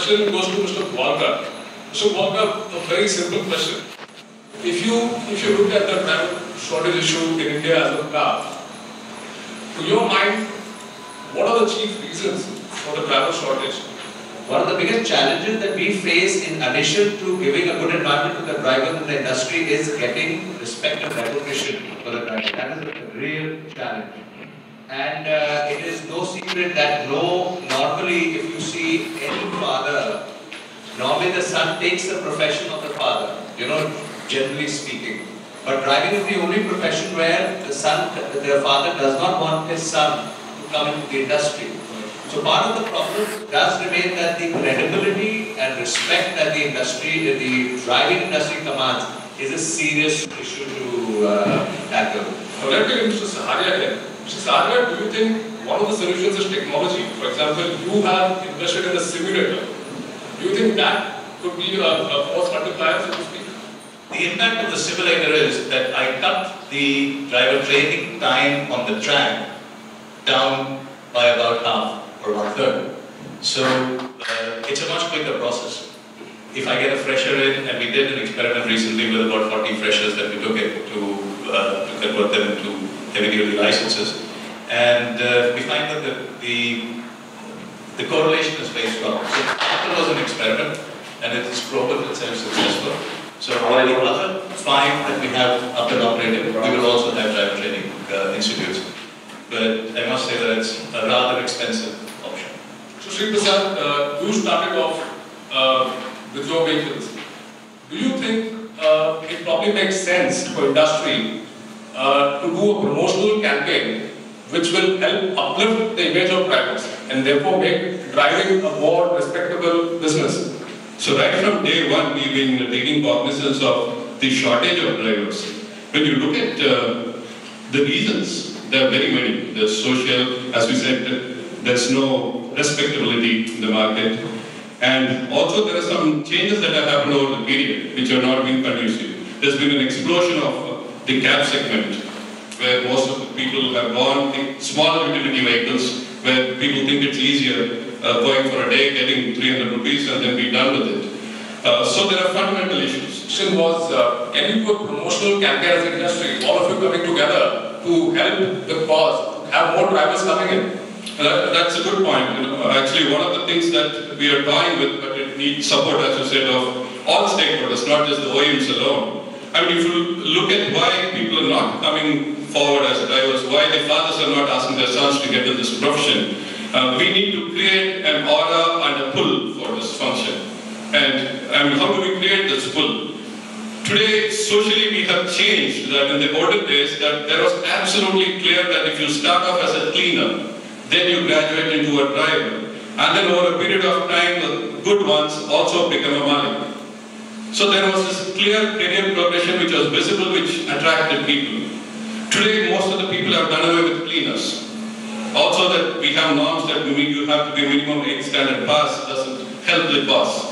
question goes to Mr. Walker. Mr. Walker, a very simple question. If you look at the driver shortage issue in India as of now, to your mind, what are the chief reasons for the driver shortage? One of the biggest challenges that we face in addition to giving a good environment to the drivers in the industry is getting respect and recognition for the driver. That is a real challenge. And it is no secret that normally if you see any father, normally the son takes the profession of the father, generally speaking. But driving is the only profession where the father does not want his son to come into the industry. So part of the problem does remain that the credibility and respect that the driving industry commands is a serious issue to tackle. Now let me get Mr. Saharia here. Mr. Saharia, do you think one of the solutions is technology? For example, you have invested in a simulator. Do you think that could be a force multiplier, so to speak? The impact of the simulator is that I cut the driver training time on the track down by about half or 1/3. So it's a much quicker process. If I get a fresher in, and we did an experiment recently with about 40 freshers that we took it to convert them into heavy-duty licenses, and we find that the correlation is very strong. So after was an experiment, and it is proven itself successful. So all the other 5 that we have up and operating, we will also have driver training institutes. But I must say that it's a rather expensive option. So Sri Prasad, you started off with your vehicles. Do you think it probably makes sense for industry to do a promotional campaign which will help uplift the image of drivers and therefore make driving a more respectable business? So right from day one, we've been taking cognizance of the shortage of drivers. When you look at the reasons, there are very many. There's social, as we said, there's no respectability in the market. And also there are some changes that have happened over the period, which have not been conducive. There's been an explosion of the cab segment, where most of the people have gone in smaller utility vehicles, where people think it's easier going for a day, getting 300 rupees and then be done with it. So there are fundamental issues. The question was, can you do a promotional campaign as an industry, all of you coming together to help the cause, have more drivers coming in? That's a good point. Actually, one of the things that we are toying with, but it needs support, as you said, of all stakeholders, not just the OEMs alone. I mean, if you look at why people are not coming forward as drivers, why the fathers are not asking their sons to get into this profession, we need to create an order and a pull for this function. And I mean, how do we create this pull? Today, socially, we have changed that in the olden days, that there was absolutely clear that if you start off as a cleaner, then you graduate into a driver. And then over a period of time, the good ones also become a Malik. So there was this clear career progression which was visible, which attracted people. Today, most of the people have done away with cleaners. Also that we have norms that you have to be minimum 8 standard pass doesn't help the cause.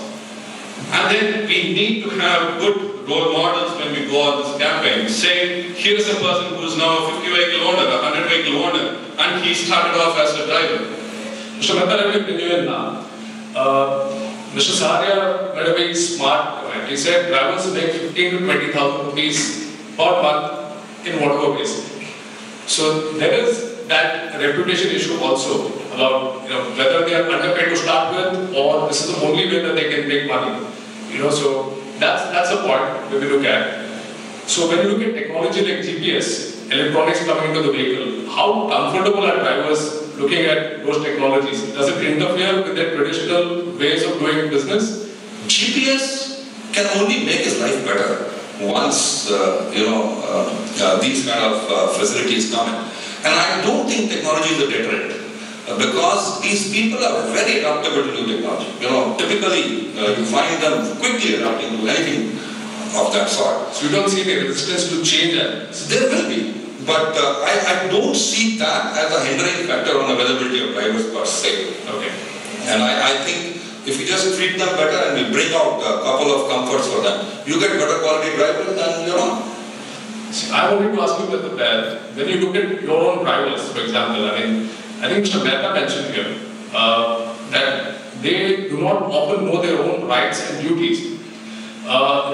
And then we need to have good role models when we go on this campaign. Say, here is a person who is now a 50 vehicle owner, a 100 vehicle owner, and he started off as a driver. Mr. Mehta, let me bring you in now. Mr. Saharia made a very smart comment. He said drivers make 15 to 20,000 rupees per month in whatever basically. So there is that reputation issue also about whether they are underpaid to start with or this is the only way that they can make money. So that's a point that we look at. So when you look at technology like GPS, electronics coming into the vehicle, how comfortable are drivers looking at those technologies? Does it interfere with their traditional ways of doing business? GPS can only make his life better once these kind of facilities come in. And I don't think technology is a deterrent because these people are very adaptable to new technology. Typically you find them quickly adapting to anything of that sort. So you don't see any resistance to change that? There will be, but I don't see that as a hindering factor on availability of drivers per se. Okay. And I think if we just treat them better and we bring out a couple of comforts for them, you get better quality drivers than I wanted to ask you that when you look at your own drivers, for example, I think Mr. Mehta mentioned here that they do not often know their own rights and duties.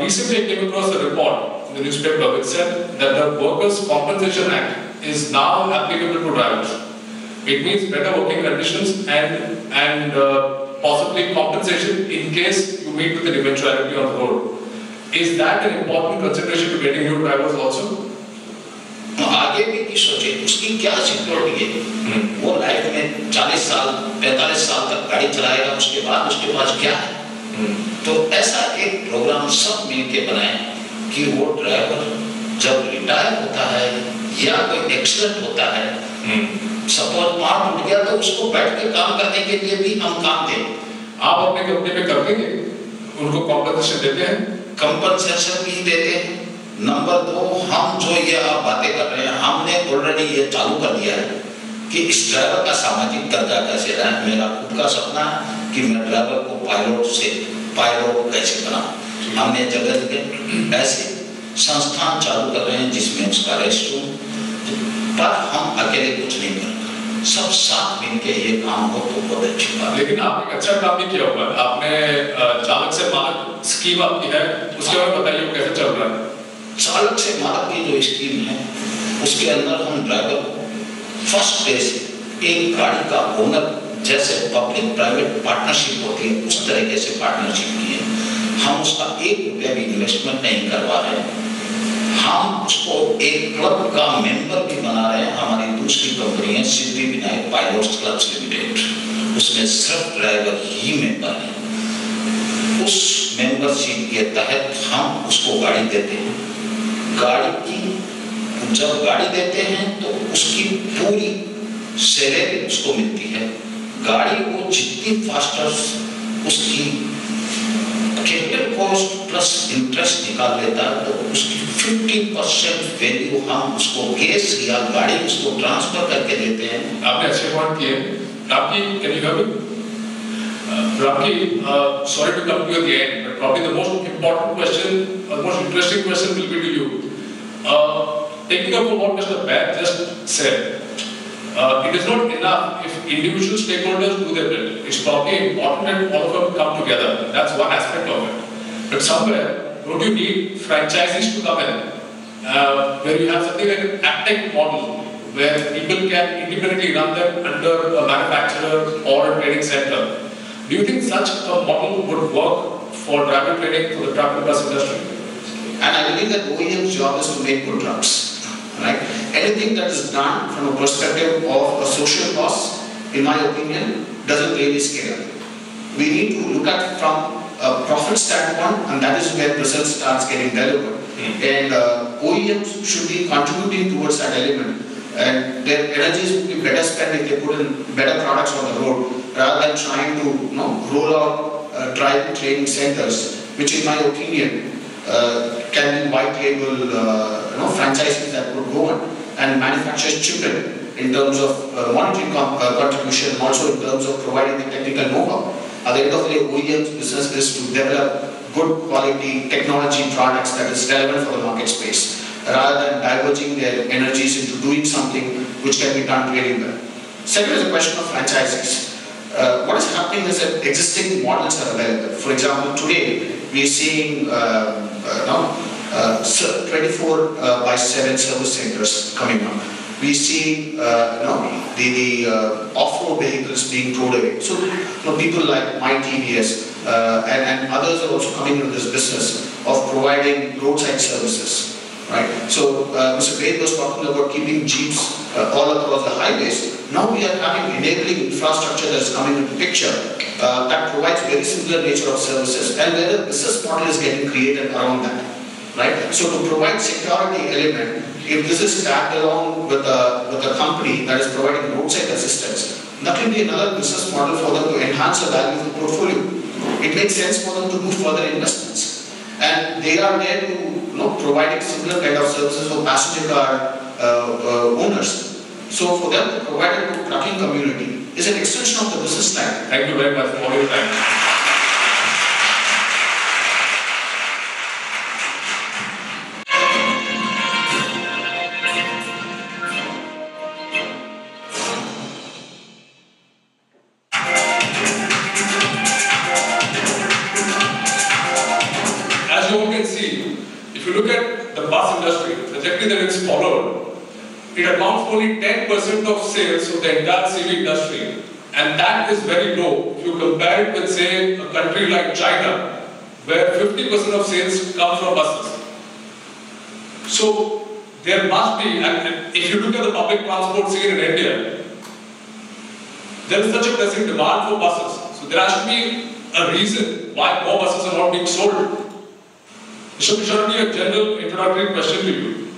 Recently, I came across a report in the newspaper which said that the Workers' Compensation Act is now applicable to drivers. It means better working conditions and possibly compensation in case you meet with an eventuality on the road. Is that an important consideration to getting new drivers also? आगे भी की सोचे उसकी क्या security है वो life में 40 साल 45 साल तक गाड़ी चलाएगा उसके बाद उसके पास क्या है तो ऐसा एक प्रोग्राम सब मिलके बनाए कि वो ड्राइवर जब रिटायर होता है या कोई एक्सीडेंट होता है सपोज पार्ट टूट गया तो उसको बैठ के काम करने के लिए भी हम काम दें आप अपने कंपनी में करते हैं उनको कॉम्पेंसेशन देते हैं कंपनसेशन भी देते हैं नंबर 2 हम जो ये आप बातें कर रहे हैं हमने ऑलरेडी ये चालू कर दिया है कि इस ड्राइवर का सामाजिक दर्जा कैसे रहे मेरा खुद का सपना है कि मैं ड्राइवर को पायलट कैसे बनाऊं हमने जगह जगह ऐसे संस्थान चालू कर रहे हैं जिसमें उसका रेस्ट रूम पर हम अकेले कुछ नहीं कर सब साथ मिलके ये काम हो तो बहुत अच्छी बात लेकिन आपने अच्छा काम भी किया हुआ है आपने चालक से मालक स्कीम आपकी है उसके बारे में बताइए वो कैसे चल रहा है चालक से मालक की जो स्कीम है उसके अंदर हम ड्राइवर को फर्स्ट डे से एक गाड़ी का ओनर जैसे पब्लिक प्राइवेट पार्टनरशिप होती है उस तरीके से पार्टनरशिप की है हम उसका 1 रुपया भी इन्वेस्टमेंट नहीं करवा रहे हम उसको एक क्लब का मेंबर भी बना रहे हैं हमारी दूसरी कंपनी है सिद्धिविनायक पायलट्स क्लब्स लिमिटेड उसमें सिर्फ ड्राइवर ही मेंबर है उस मेंबरशिप के तहत हम उसको गाड़ी देते हैं गाड़ी की जब गाड़ी देते हैं तो उसकी पूरी सैलरी उसको मिलती है गाड़ी वो जितनी फास्टर उसकी कैपिटल कॉस्ट प्लस इंटरेस्ट निकाल लेता है तो उसकी 50% वैल्यू हम उसको गैस या गाड़ी उसको ट्रांसफर करके देते हैं आपने अच्छे पॉइंट किए आपकी can you help Ramki, sorry to come to you at the end, but probably the most important question, or the most interesting question will be to you. Taking up on what Mr. Bath just said, it is not enough if individual stakeholders do their bit. It's probably important that all of them come together. That's one aspect of it. But somewhere, don't you need franchises to come in, where you have something like an AgTech model, where people can independently run them under a manufacturer or a training center. Do you think such a model would work for driver training for the truck and bus industry? And I believe that OEM's job is to make good trucks. Right? Anything that is done from a perspective of a social cost, in my opinion, doesn't really scale up. We need to look at from a profit standpoint, and that is where result starts getting delivered. And OEMs should be contributing towards that element. And their energies would be better spent if they put in better products on the road rather than trying to roll out driving training centers, which in my opinion can be white label franchises that would go on and manufacture children in terms of monetary contribution and also in terms of providing the technical know-how. At the end of the day, OEM's business is to develop good quality technology products that is relevant for the market space, rather than diverging their energies into doing something which can be done really well. Second is a question of franchises. What is happening is that existing models are available. For example, today we are seeing 24/7 service centers coming up. We see the off-road vehicles being towed away. So people like MyTVS and others are also coming into this business of providing roadside services. Right? So Mr. Baid was talking about keeping jeeps all across the highways. Now we are having enabling infrastructure that is coming into picture that provides very similar nature of services, and where a business model is getting created around that. Right? So to provide security element, if this is tagged along with a company that is providing roadside assistance, that will be another business model for them to enhance the value of the portfolio. It makes sense for them to do further investments, and they are there to providing similar kind of services for passenger car owners. So for them to provide it to trucking community is an extension of the business line. Thank you very much for your time. trajectory that it's followed, it accounts for only 10% of sales of the entire CV industry. And that is very low if you compare it with, say, a country like China, where 50% of sales come from buses. So there must be, and if you look at the public transport scene in India, there is such a pressing demand for buses. So there has to be a reason why more buses are not being sold. Mr. Pishardi, a general introductory question to you.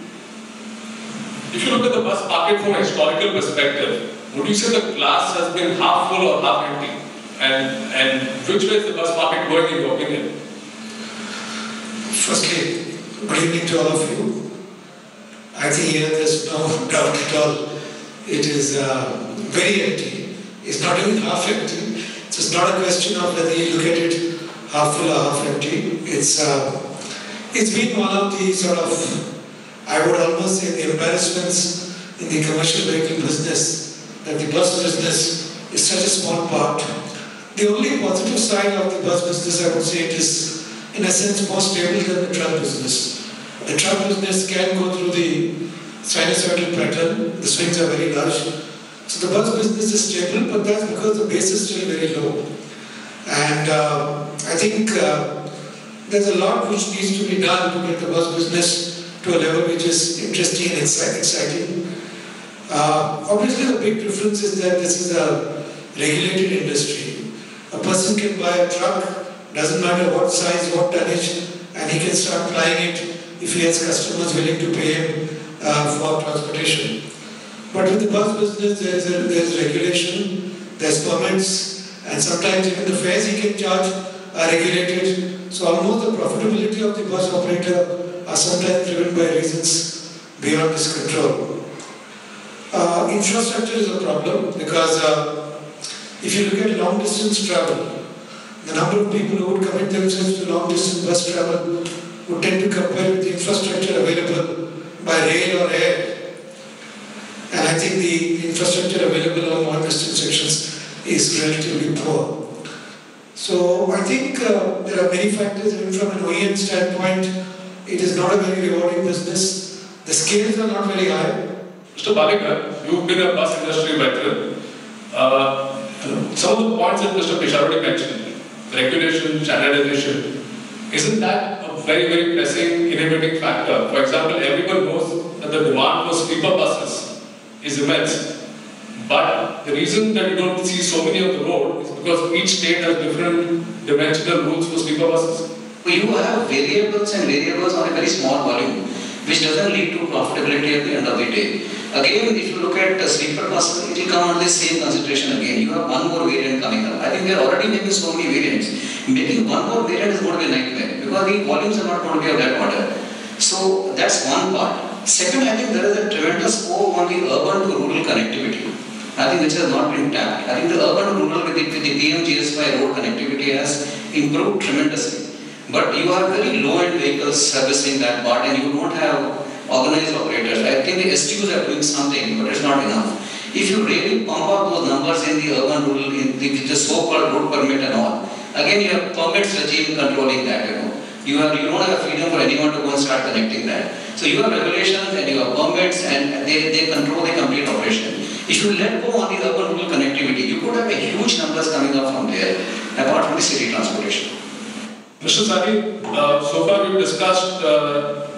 If you look at the bus market from a historical perspective, would you say the glass has been half full or half empty? And which way is the bus market going in your opinion? Firstly, good evening to all of you. I think here there's no doubt at all. It is very empty. It's not even half empty. So it's not a question of whether you look at it half full or half empty. It's been one of the sort of, I would almost say, the embarrassments in the commercial vehicle business, that the bus business is such a small part. The only positive side of the bus business, I would say, it is in a sense more stable than the truck business. The truck business can go through the sinusoidal pattern, the swings are very large. So the bus business is stable, but that's because the base is still very low. And I think there's a lot which needs to be done to get the bus business to a level which is interesting and exciting. Obviously the big difference is that this is a regulated industry. A person can buy a truck, doesn't matter what size, what tonnage, and he can start flying it if he has customers willing to pay him for transportation. But with the bus business, there's regulation, there's permits, and sometimes even the fares he can charge are regulated. So almost the profitability of the bus operator are sometimes driven by reasons beyond his control. Infrastructure is a problem because if you look at long distance travel, the number of people who would commit themselves to long distance bus travel would tend to compare with the infrastructure available by rail or air. And I think the infrastructure available on long distance sections is relatively poor. So I think there are many factors. Even from an OEM standpoint, it is not a very rewarding business. The scales are not very high. Mr. Balekar, you've been a bus industry veteran. Some of the points that Mr. Pishardi mentioned, regulation, standardization, isn't that a very, very pressing, inhibiting factor? For example, everyone knows that the demand for sleeper buses is immense. But the reason that you don't see so many on the road is because each state has different dimensional rules for sleeper buses. You have variables and variables on a very small volume, which doesn't lead to profitability at the end of the day. Again, if you look at sleeper buses, it will come under the same consideration again. You have one more variant coming up. I think they are already making so many variants. Making one more variant is going to be a nightmare because the volumes are not going to be of that order. So that's one part. Second, I think there is a tremendous scope on the urban to rural connectivity. I think which has not been tapped. I think the urban to rural with the PMGSY road connectivity has improved tremendously. But you are very low-end vehicles servicing that part and you don't have organized operators. I think the STUs are doing something, but it's not enough. If you really pump up those numbers in the urban rural, in the so-called road permit and all, again you have permits regime controlling that, You don't have freedom for anyone to go and start connecting that. So you have regulations and you have permits and they control the complete operation. If you let go on the urban rural connectivity, you could have a huge numbers coming up from there, apart from the city transportation. Mr. Sani, so far we've discussed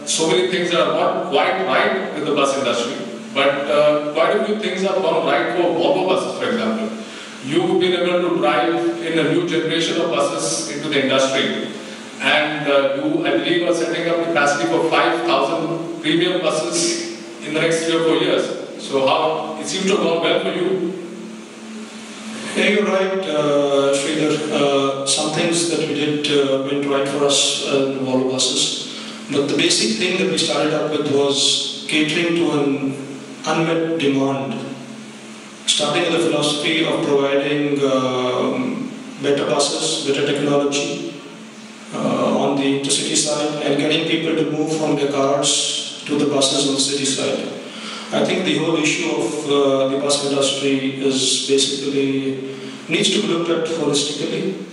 so many things that are not quite right with the bus industry, but quite a few things have gone right for Volvo buses, for example. You've been able to drive in a new generation of buses into the industry, and you, I believe, are setting up capacity for 5,000 premium buses in the next 3 or 4 years. So how, it seems to have gone well for you. Yeah, you're right, Sridhar. Some things that we did went right for us in Volvo buses. But the basic thing that we started up with was catering to an unmet demand. Starting with the philosophy of providing better buses, better technology on the intercity side and getting people to move from their cars to the buses on the city side. I think the whole issue of the bus industry is basically needs to be looked at holistically.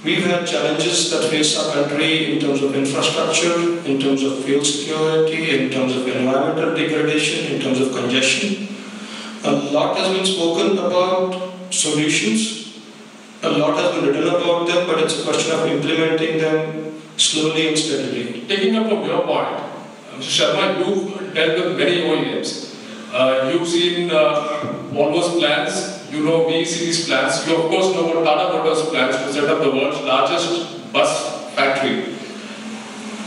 We've had challenges that face our country in terms of infrastructure, in terms of fuel security, in terms of environmental degradation, in terms of congestion. A lot has been spoken about solutions. A lot has been written about them, but it's a question of implementing them slowly and steadily. Taking up from your point, Mr. Sharma, you've dealt with many OEMs. You've seen Volvo's plans. You know VECV's plans. You of course know what Tata Motors plans to set up the world's largest bus factory.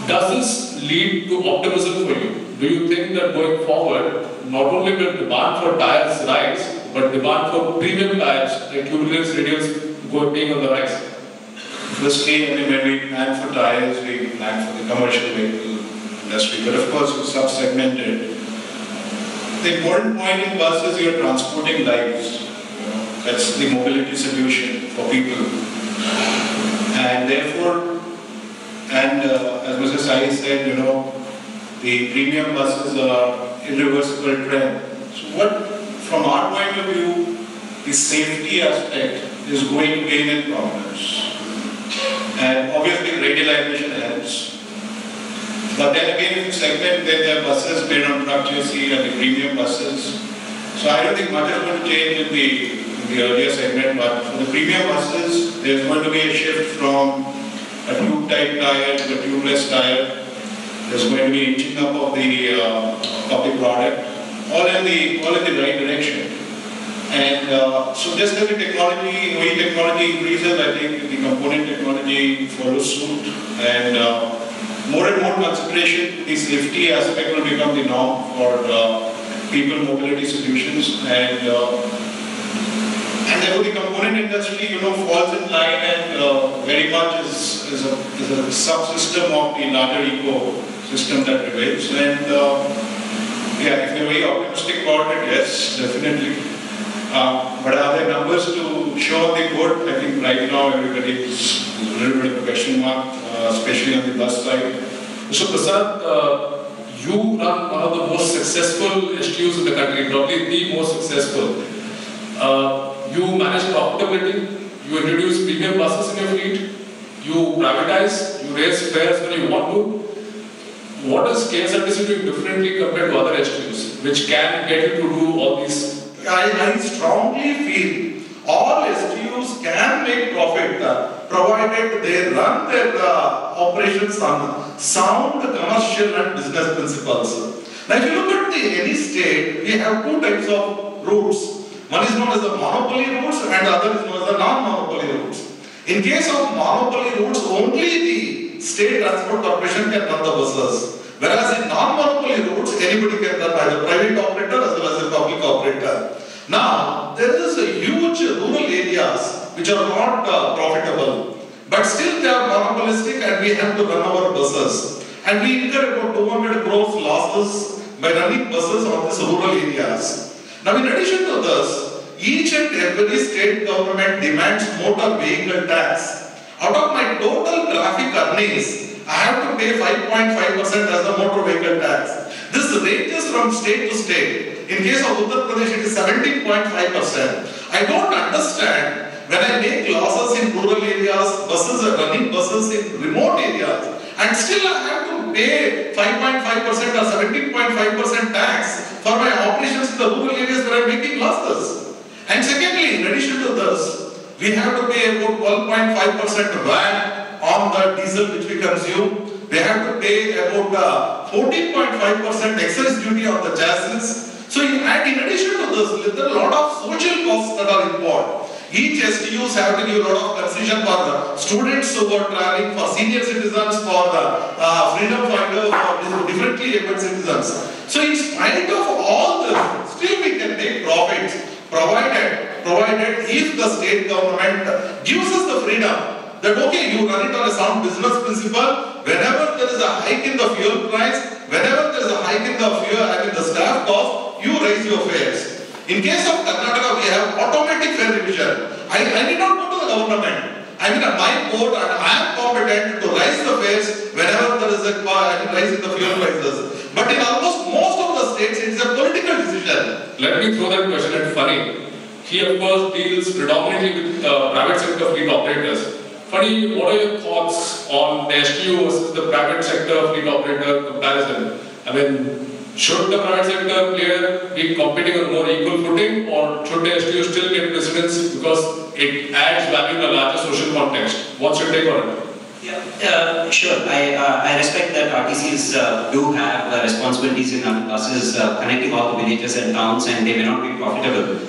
Does this lead to optimism for you? Do you think that going forward, not only will demand for tires rise, but demand for premium tires like turbulence radials being on the rise? Firstly, I mean, when we plan for tires, we plan for the commercial vehicle industry, but of course, we sub-segmented. The important point in buses is you're transporting lives. That's the mobility solution for people. And therefore, as Mr. Sai said, the premium buses are irreversible trend. So what, from our point of view, the safety aspect is going to gain in prominence. And obviously radialization helps. But then again, if you segment, then there are buses made on truck chassis and the premium buses. So I don't think much is going to change in the earlier segment, but for the premium buses, there's going to be a shift from a tube-type tire to a tubeless tire. There's going to be inching up of the product, all in the right direction. And so just as the technology, OE technology increases, I think the component technology follows suit, and more and more consideration, the safety aspect will become the norm for people mobility solutions, and therefore the component industry, falls in line and very much is a subsystem of the larger ecosystem that prevails. And if you're very optimistic about it, yes, definitely. But are there numbers to show on the board? I think right now everybody is a little bit of a question mark, especially on the bus side. Mr. Prasad, you run one of the most successful STUs in the country, probably the most successful. You manage profitability, you introduce premium buses in your fleet, you privatize, you raise fares when you want to. What is KSRTC doing differently compared to other STUs, which can get you to do all these? I strongly feel all STUs can make profit provided they run their operations on sound commercial and business principles. Now if you look at any state, we have two types of routes. One is known as the monopoly routes and the other is known as the non-monopoly routes. In case of monopoly routes, only the state transport corporation can run the buses. Whereas in non-monopoly routes, anybody can run, either private operator as well as a public operator. Now, there is a huge rural areas which are not profitable, but still they are monopolistic and we have to run our buses. And we incur about 200 crores losses by running buses on these rural areas. Now, in addition to this, each and every state government demands motor vehicle tax. Out of my total traffic earnings, I have to pay 5.5% as the motor vehicle tax. This ranges from state to state. In case of Uttar Pradesh, it is 17.5%. I don't understand when I make losses in rural areas, buses are running buses in remote areas, and still I have to pay 5.5% or 17.5% tax for my operations in the rural areas where I am making losses. And secondly, in addition to this, we have to pay about 12.5% VAT on the diesel which we consume. We have to pay about 14.5% excise duty on the chassis. So, and in addition to this, there are a lot of social costs that are involved. Each STUs have to give a lot of concession for the students who are traveling, for senior citizens, for the freedom fighter, for differently abled citizens. So, in spite of all this, still we can make profits, provided if the state government gives us the freedom that okay, you run it on a sound business principle. Whenever there is a hike in the fuel price, whenever there is a hike in the staff cost, you raise your fares. In case of Karnataka, we have automatic fare revision. I need not go to the government. I mean, my board and I am competent to raise the fares whenever there is a rise in the fuel prices. But in almost most of the states, it is a political decision. Let me throw that question at Funny. He, of course, deals predominantly with private sector fleet operators. Funny, what are your thoughts on the STU versus the private sector fleet operator comparison? I mean, should the private sector player be competing on more equal footing, or should the STU still get precedence because it adds value in a larger social context? What's your take on it? Yeah, sure. I respect that RTCs do have responsibilities in buses connecting all the villages and towns, and they may not be profitable.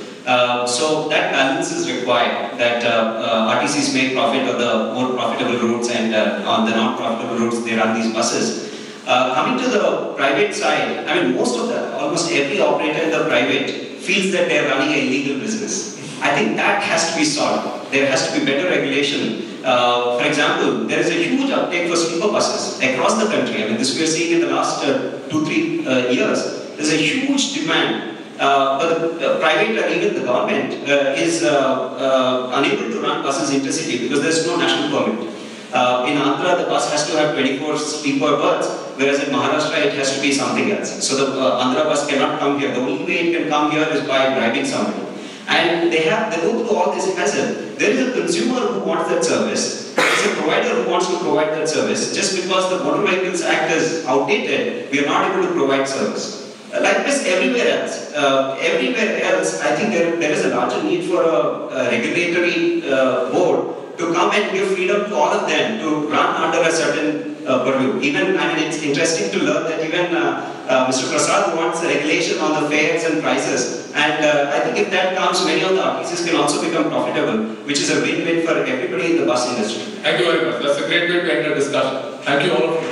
So that balance is required, that RTCs make profit on the more profitable routes, and on the non-profitable routes they run these buses. Coming to the private side, I mean, almost every operator in the private feels that they are running an illegal business. I think that has to be solved. There has to be better regulation. For example, there is a huge uptake for sleeper buses across the country. I mean, this we are seeing in the last 2-3 years. There's a huge demand. But the private or even the government is unable to run buses intercity because there's no national permit. In Andhra, the bus has to have 24 sleeper berths, whereas in Maharashtra it has to be something else. So the Andhra bus cannot come here. The only way it can come here is by bribing somebody. And they go through all this hassle. There is a consumer who wants that service. There is a provider who wants to provide that service. Just because the Motor Vehicles Act is outdated, we are not able to provide service. Like this everywhere else. I think there is a larger need for a regulatory board to come and give freedom to all of them to run under a certain purview. Even, I mean, it's interesting to learn that even Mr. Prasad wants a regulation on the fares and prices. And I think if that comes, many of the RTCs can also become profitable, which is a win-win for everybody in the bus industry. Thank you very much. That's a great way to end the discussion. Thank you all of you.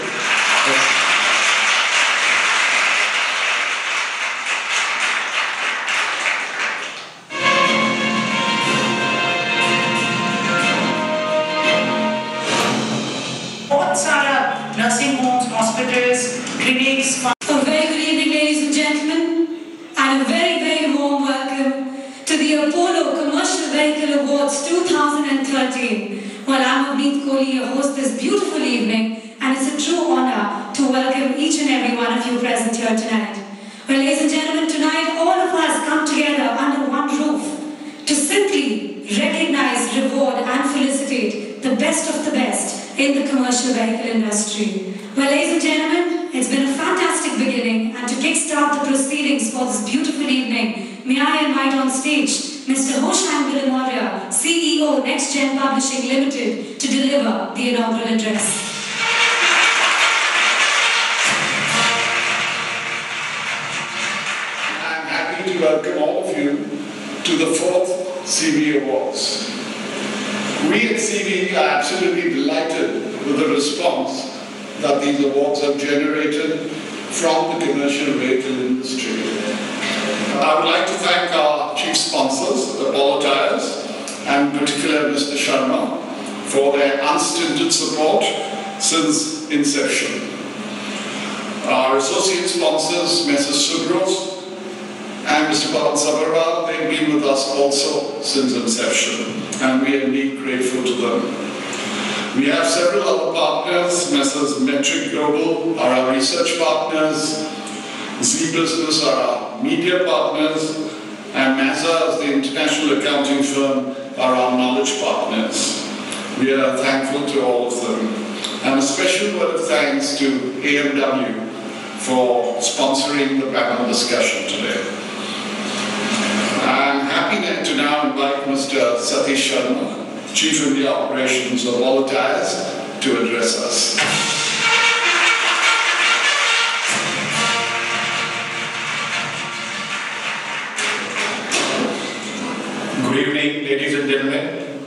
Nursing homes, hospitals, clinics. A very good evening, ladies and gentlemen, and a very, very warm welcome to the Apollo Commercial Vehicle Awards 2013. Well, I'm Avneet Kohli, your host this beautiful evening, and it's a true honor to welcome each and every one of you present here tonight. Well, ladies and gentlemen, tonight all of us come together under one roof to simply recognize, reward, and felicitate the best of the best in the commercial vehicle industry. Well, ladies and gentlemen, it's been a fantastic beginning, and to kickstart the proceedings for this beautiful evening, may I invite on stage Mr. Hoshan Villamaria, CEO, Next Gen Publishing Limited, to deliver the inaugural address. I'm happy to welcome all of you to the 4th CV Awards. We at CV are absolutely delighted with the response that these awards have generated from the commercial vehicle industry. I would like to thank our chief sponsors, Apollo Tyres, and in particular Mr. Sharma, for their unstinted support since inception. Our associate sponsors, Messrs. Subros and Mr. Pawan Sabharwal, they've been with us also since inception, and we are indeed grateful to them. We have several other partners. Messrs. Metric Global are our research partners, Z-Business are our media partners, and Mazars, the international accounting firm, are our knowledge partners. We are thankful to all of them. And a special word of thanks to AMW for sponsoring the panel discussion today. I'm happy to now invite Mr. Satish Sharma, Chief India Operations of Apollo Tyres, to address us. Good evening, ladies and gentlemen.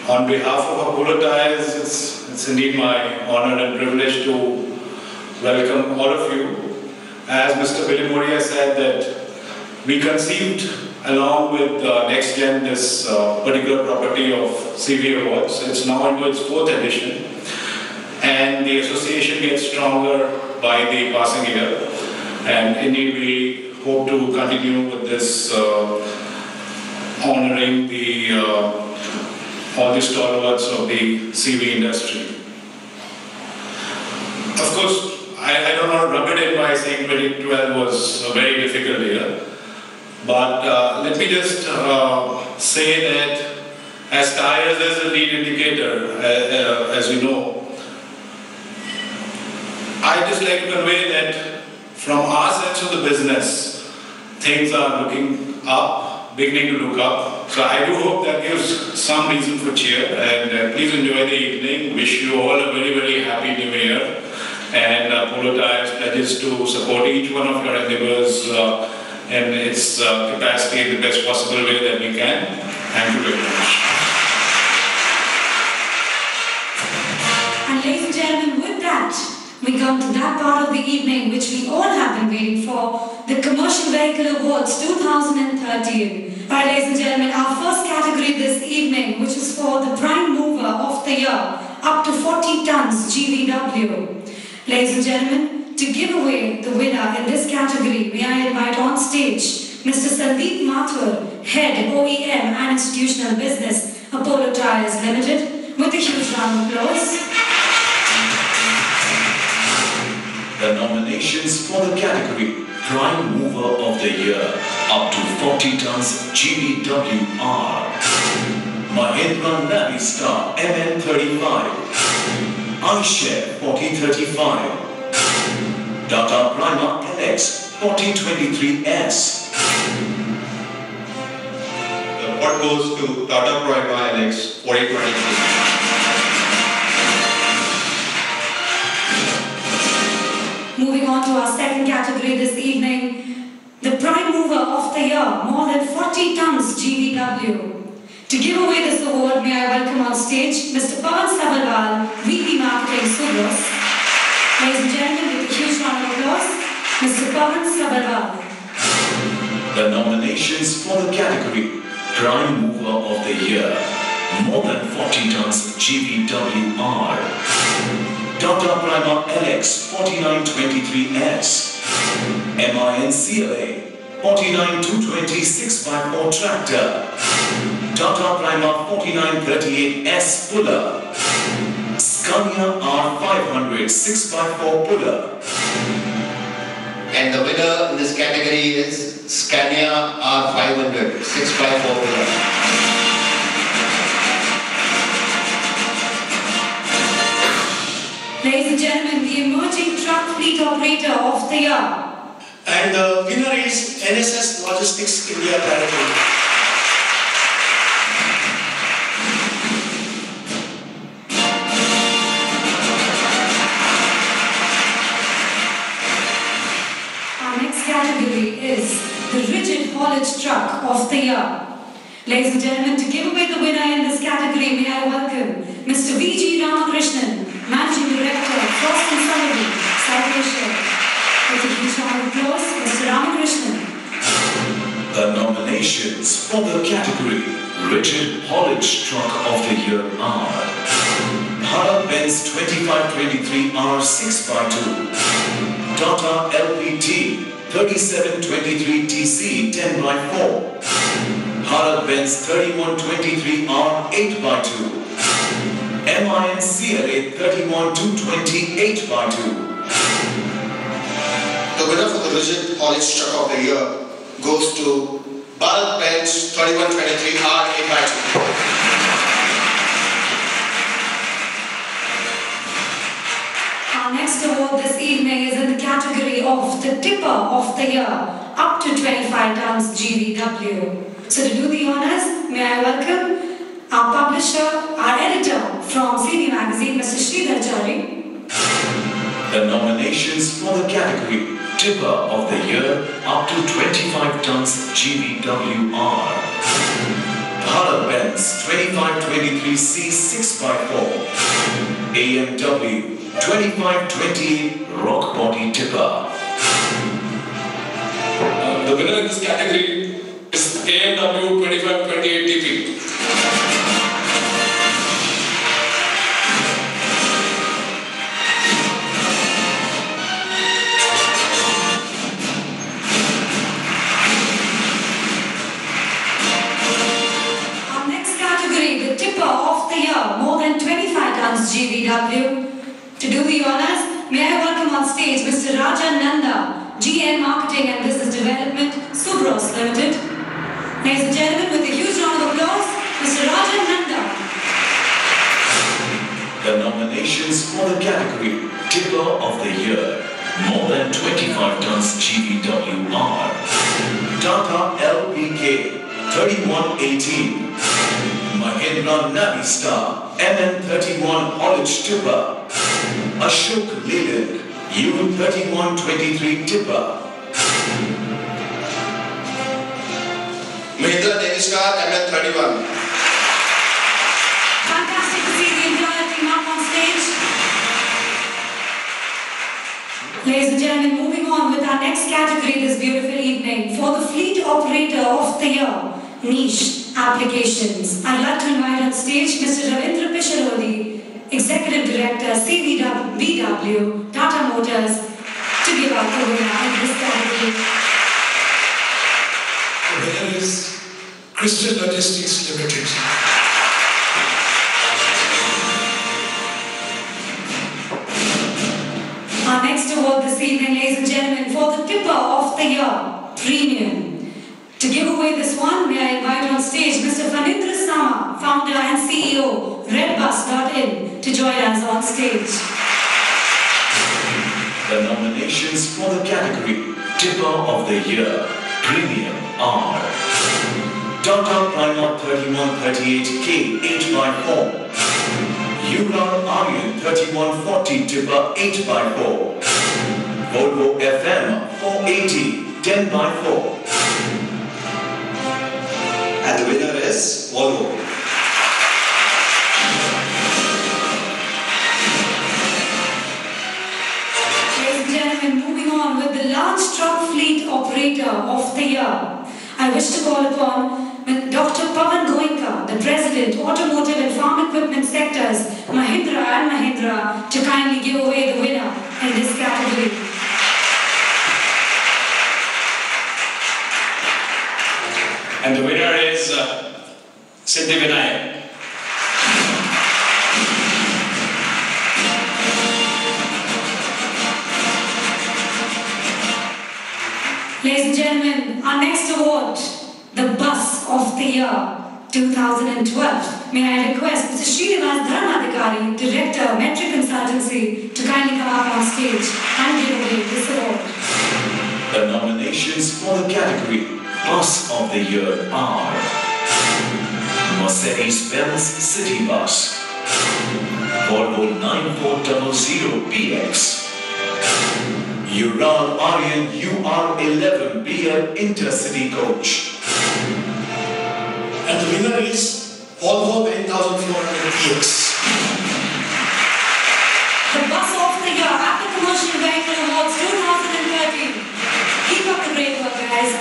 On behalf of Apollo Tyres, it's indeed my honor and privilege to welcome all of you. As Mr. Villamaria said, that we conceived along with Next Gen this particular property of CV Awards. It's now into its 4th edition, and the association gets stronger by the passing year. And indeed, we hope to continue with this honoring all the stalwarts of the CV industry. Of course, I don't want to rub it in by saying 2012 was a very difficult year. But let me just say that As tires is a lead indicator, as we know, I just like to convey that from our sense of the business, things are looking up, beginning to look up. So I do hope that gives some reason for cheer, and please enjoy the evening. Wish you all a very, very happy New Year. And Polo Tyres pledges to support each one of your endeavors in its capacity in the best possible way that we can. Thank you very much. And ladies and gentlemen, with that, we come to that part of the evening which we all have been waiting for, the Commercial Vehicle Awards 2013. Alright, ladies and gentlemen, our first category this evening, which is for the Prime Mover of the Year, up to 40 tons GVW. Ladies and gentlemen, to give away the winner in this category, may I invite on stage Mr. Sandeep Mathur, Head OEM and Institutional Business, Apollo Tyres Limited, with a huge round of applause. The nominations for the category Prime Mover of the Year up to 40 tons GVW are Mahindra Navistar MN35, iShare 4035, Tata Prima LX 4023S. The award goes to Tata Prima LX 4023. Moving on to our second category this evening, the Prime Mover of the Year, more than 40 tons GVW. To give away this award, may I welcome on stage Mr. Pawan Sabalwal, VP Marketing, Subros. Ladies and gentlemen, with a huge round of applause, Mr. Pawan Sabalwal. The nominations for the category Prime Mover of the Year, more than 40 tons GVW are Tata Prima LX 4923S, MIN CLA 49220 6x4 tractor, Tata Prima 4938S puller, Scania R500 6x4 puller. And the winner in this category is Scania R500 6x4 puller. Ladies and gentlemen, the Emerging Truck Fleet Operator of the Year. And the winner is NSS Logistics India Private Limited. Our next category is the Rigid Haulage Truck of the Year. Ladies and gentlemen, to give away the winner in this category, may I welcome Mr. V.G. Ramakrishnan, Managing Director, Frost & Sullivan, South Asia. With a huge round of applause, Mr. Ramakrishnan. The nominations for the category Rigid Haulage Truck of the Year are Bharat-Benz 2523R 6x2, Tata LPT 3723TC 10x4, Bharat-Benz 3123R 8x2, MIN CLA 31220 8x2. The winner for the Rigid Haulage Truck of the Year goes to Bharat-Benz 3123R 8x2. Our next award this evening is in the category of the Tipper of the Year, up to 25 tons GVW. So to do the honors, may I welcome our publisher, our editor from CD Magazine, Mr. Sridhar Chari. The nominations for the category Tipper of the Year up to 25 tons GVW are Bharat-Benz 2523C 6x4, AMW 2528 Rock Body Tipper. The winner in this category is AMW 2528 TP. The Tipper of the Year, more than 25 tons GVW. To do the honors, may I welcome on stage Mr. Rajan Nanda, GM Marketing and Business Development, Subros Limited. Ladies and gentlemen, with a huge round of applause, Mr. Rajan Nanda. category Tipper of the Year, more than 25 tons GVWR. Tata LPK 3118. Mahindra Navistar MN31 haulage tipper. Ashok Leyland U3123 tipper. Mahindra Navistar MN31. Fantastic to see the entire team up on stage. Ladies and gentlemen, moving on with our next category this beautiful evening for the Fleet Operator of the Year, Niche Applications. I'd like to invite on stage Mr. Ravindra Pisharodi, Executive Director, CVW, Tata Motors, to give out the winner in this category. The winner is Crystal Logistics Limited. Our next award this evening, ladies and gentlemen, for the Tipper of the Year, Premium. To give away this one, may I invite on stage Mr. Phanindra Sama, founder and CEO, Redbus.in, to join us on stage. The nominations for the category Tipper of the Year, Premium are Tata Prima 3138K 8x4, Ural Aryan 3140 Tipper 8x4, Volvo FM 480 10x4. And the winner is Volvo. Ladies and gentlemen, moving on with the Large Truck Fleet Operator of the Year. I wish to call upon Dr. Pavan Goenka, the President, Automotive and Farm Equipment Sectors, Mahindra and Mahindra, to kindly give away the winner in this category. And the winner is Siddhi Vinayak. Ladies and gentlemen, our next award, the Bus of the Year 2012. May I request Mr. Srinivas Dharmadhikari, Director, Metric Consultancy, to kindly come up on stage and give away this award. The nominations for the category Bus of the Year are Mercedes-Benz City Bus, Volvo 9400PX, Ural Aryan UR11BL Intercity Coach. And the winner is Volvo 9400PX. The Bus of the Year at the Commercial Vehicle Awards 2013. Keep up the great work, guys.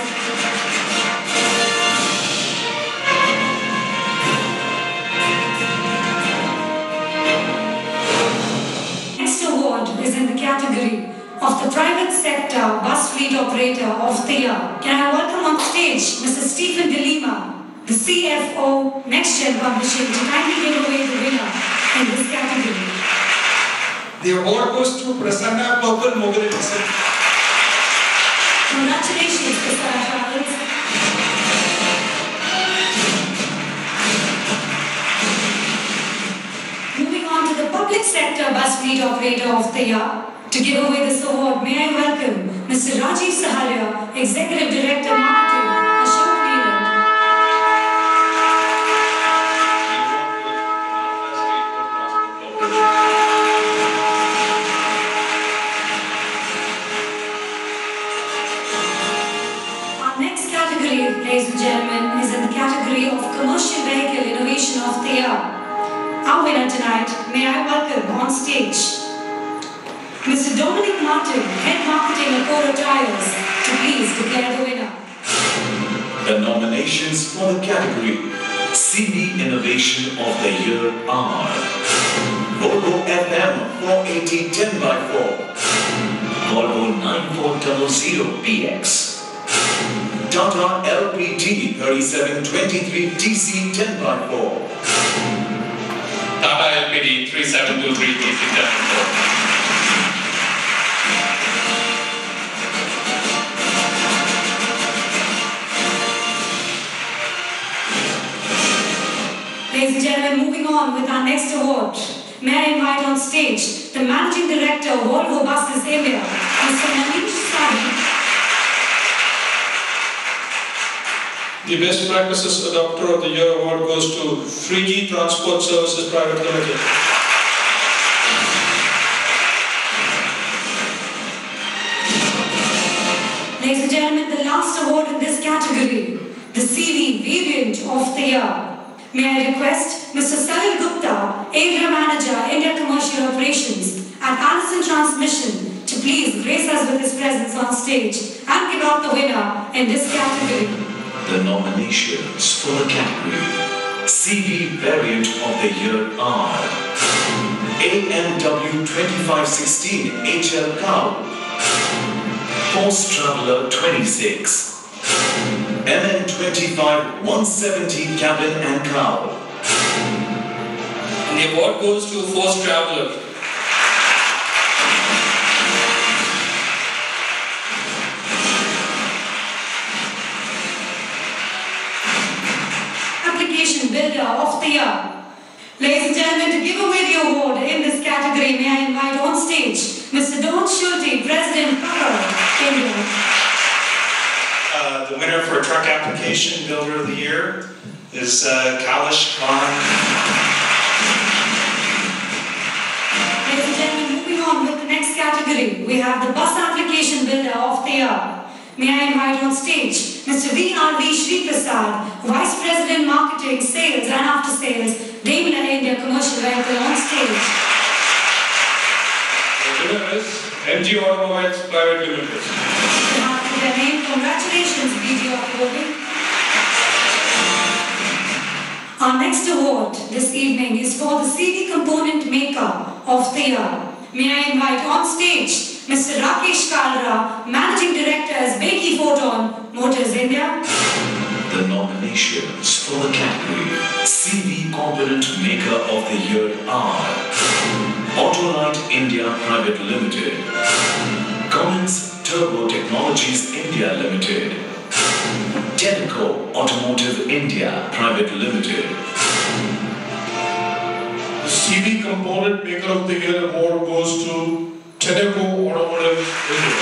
Next award is in the category of the Private Sector Bus Fleet Operator of the Year. Can I welcome on stage Mr. Stephen De Lima, the CFO, NextGen Publishing, to kindly give away the winner in this category. The award goes to Prasanna Purple Mobility Center. Congratulations, Prasanna Travels. Moving on to the Public Sector Bus Fleet Operator of the Year. To give away this award, may I welcome Mr. Rajiv Saharia, Executive Director, Marketing, Ashok Leyland. Our next category, ladies and gentlemen, is in the category of Commercial Vehicle Innovation of the Year. Our winner tonight, may I welcome on stage Mr. Dominic Martin, Head Marketing at Polo Tires, to please declare the winner. The nominations for the category CV Innovation of the Year are Volvo FM 480 10x4, Volvo 9400PX, Tata LPT 3723 TC 10x4, Tata LPT 3723 TC 10x4. Ladies and gentlemen, moving on with our next award, may I invite on stage the Managing Director of Volvo Buses India, Mr. Manish Sahib. The Best Practices Adopter of the Year award goes to Frigi Transport Services Private Limited. Ladies and gentlemen, the last award in this category, the CV Variant of the Year. May I request Mr. Salil Gupta, Area Manager, India Commercial Operations at Allison Transmission, to please grace us with his presence on stage and give out the winner in this category. The nominations for the category CV Variant of the Year are AMW 2516 HL Cow, Horse Traveller 26, MN25 170 Cabin and Cow. And the award goes to Force Traveller. Application Builder of the Year. Ladies and gentlemen, to give away the award in this category, may I invite on stage Mr. Don Schulte, President, India. The winner for Truck Application Builder of the Year is Kailash Khan. Ladies and gentlemen, moving on with the next category, we have the Bus Application Builder of the Year. May I invite on stage Mr. V.R.V. Shri Prasad, Vice President Marketing, Sales and After Sales, Daimler India Commercial Vehicle, on stage. The winner is MG Automobiles Private Limited. After their name, congratulations, BG Automobiles. Our next award this evening is for the CV Component Maker of the Year. May I invite on stage Mr. Rakesh Kalra, Managing Director as Becky Photon Motors India. The nominations for the category CV Component Maker of the Year are Autolite India Private Limited, Cummins Turbo Technologies India Limited, Tenneco Automotive India Private Limited. The CV Component Maker of the Year award goes to Tenneco Automotive India.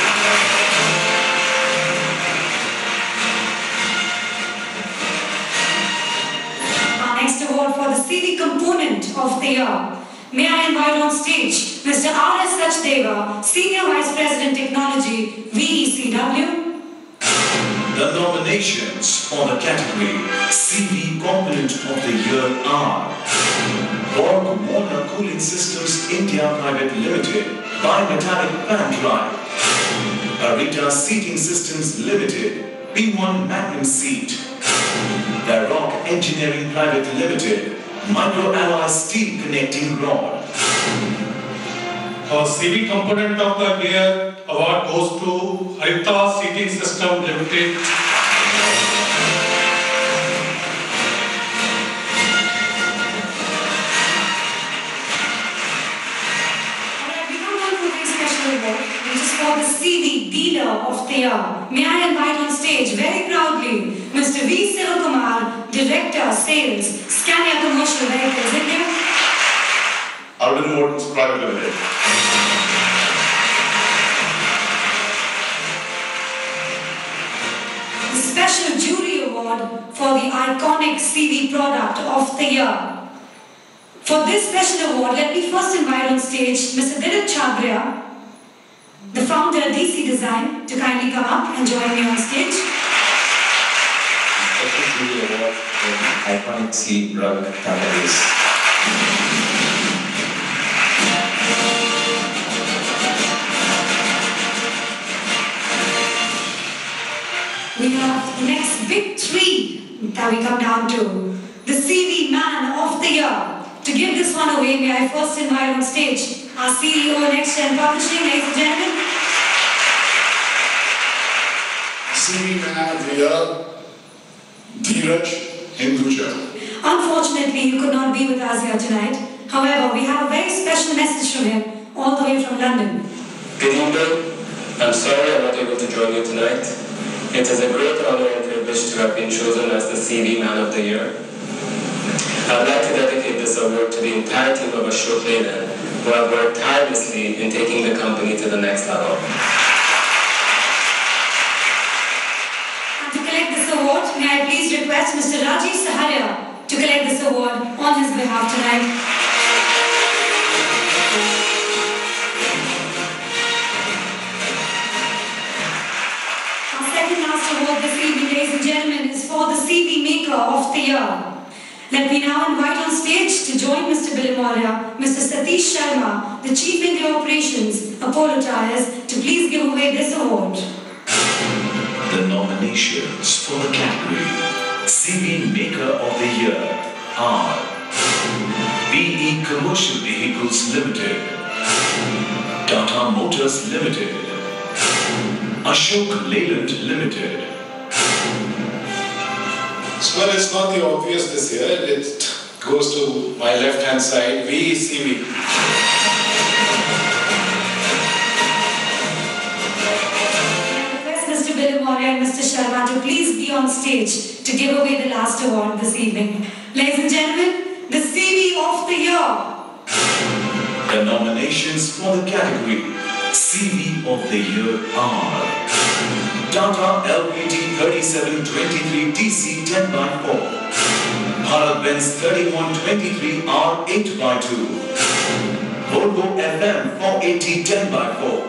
Next award for the CV Component of the Year. May I invite on stage Mr. R.S. Sachdeva, Senior Vice President Technology, VECW. The nominations for the category CV Component of the Year are Borg Warner Cooling Systems India Private Limited, Bimetallic Fan Drive, Arita Seating Systems Limited, B1 Magnum Seat, The Rock Engineering Private Limited, Micro Alloy Steel Connecting Rod. Our CV Component of the Year award goes to Arita Seating System Limited. For the CV Dealer of the Year, may I invite on stage very proudly Mr. V. Sivakumar, Director Sales, Scania Commercial Vehicles India. Arvind Motors Private Limited. The Special Jury Award for the Iconic CV Product of the Year. For this special award, let me first invite on stage Mr. Dilip Chabria, the founder DC Design, to kindly come up and join me on stage. Special Jury Award for the Iconic CV Product categories. We have the next big three that we come down to. The CV Man of the Year. To give this one away, may I first invite on stage our CEO Next Gen Publishing, ladies and gentlemen. CV Man of the Year, Dheeraj Hinduja. Unfortunately, you could not be with us here tonight. However, we have a very special message from him, all the way from London. Good evening. I'm sorry I'm not able to join you tonight. It is a great honor and privilege to have been chosen as the CV Man of the Year. I'd like to dedicate this award to the entire team of Ashok Leyland who have worked tirelessly in taking the company to the next level. And to collect this award, may I please request Mr. Rajiv Saharia to collect this award on his behalf tonight. Our second last award this evening, ladies and gentlemen, is for the CV Maker of the Year. Let me now invite on stage to join Mr. Bilimoria, Mr. Satish Sharma, the Chief India Operations, Apollo Tyres, to please give away this award. The nominations for the category CV Maker of the Year are BE Commercial Vehicles Limited, Tata Motors Limited, Ashok Leyland Limited. Well, it's not the obvious this year. It goes to my left-hand side, VECV. Mr. Bilimoria and Mr. Sharma to please be on stage to give away the last award this evening. Ladies and gentlemen, the CV of the Year. The nominations for the category CV of the Year are Tata LPT 3723 TC 10x4, Bharat Benz 3123 R8x2, Volvo FM 480 10x4.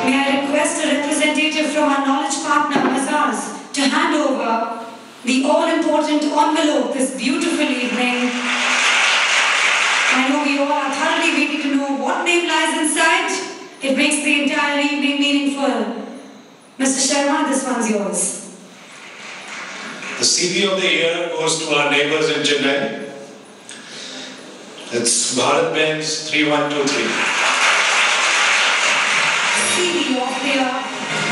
May I request a representative from our knowledge partner, Mazars, to hand over the all-important envelope this beautiful evening. I know we all are thoroughly waiting to know what name lies inside. It makes the entire evening meaningful. Mr. Sharma, this one's yours. The CV of the year goes to our neighbors in Chennai. It's Bharat Benz 3123. CV of the Year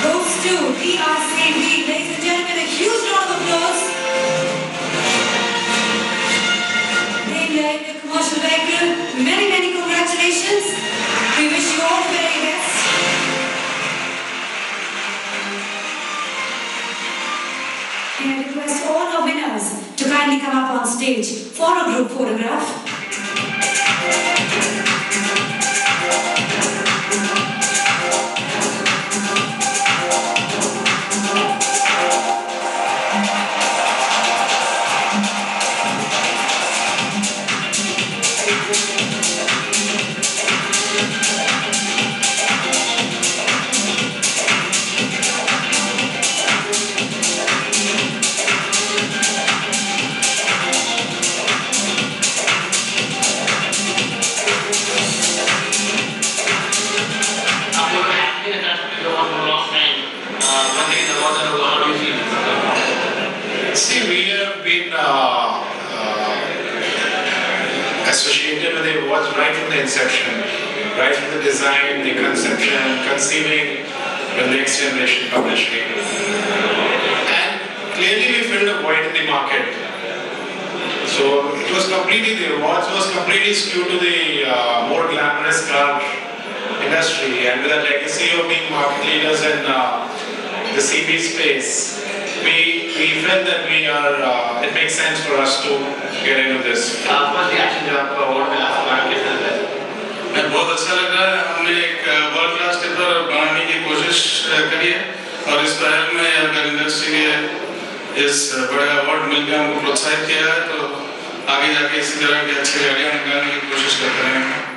goes to BRCV. Ladies and gentlemen, a huge round of applause. Daimler Commercial Vehicle, many, many congratulations. We wish you all the very best. May I request all our winners to kindly come up on stage for a group photograph. See, we have been associated with the awards right from the inception, right from the design, the conception, conceiving the next generation publishing. And clearly we filled a void in the market. So it was completely, the awards was completely skewed to the more glamorous car industry, and with a legacy of being market leaders in the CV space, we felt that we are, it makes sense for us to get into this. First reaction जो आपका award मिला आपका कैसा लगा? मैं बहुत अच्छा लग रहा है. हमने एक वर्ल्ड क्लास टिपर बनाने की कोशिश करी है और इस पहल में अगर इंडस्ट्री ने इस बड़े अवार्ड मिलकर हमको प्रोत्साहित किया है तो आगे जाके इसी तरह की अच्छी गाड़ियाँ निकालने की कोशिश करते रहेंगे.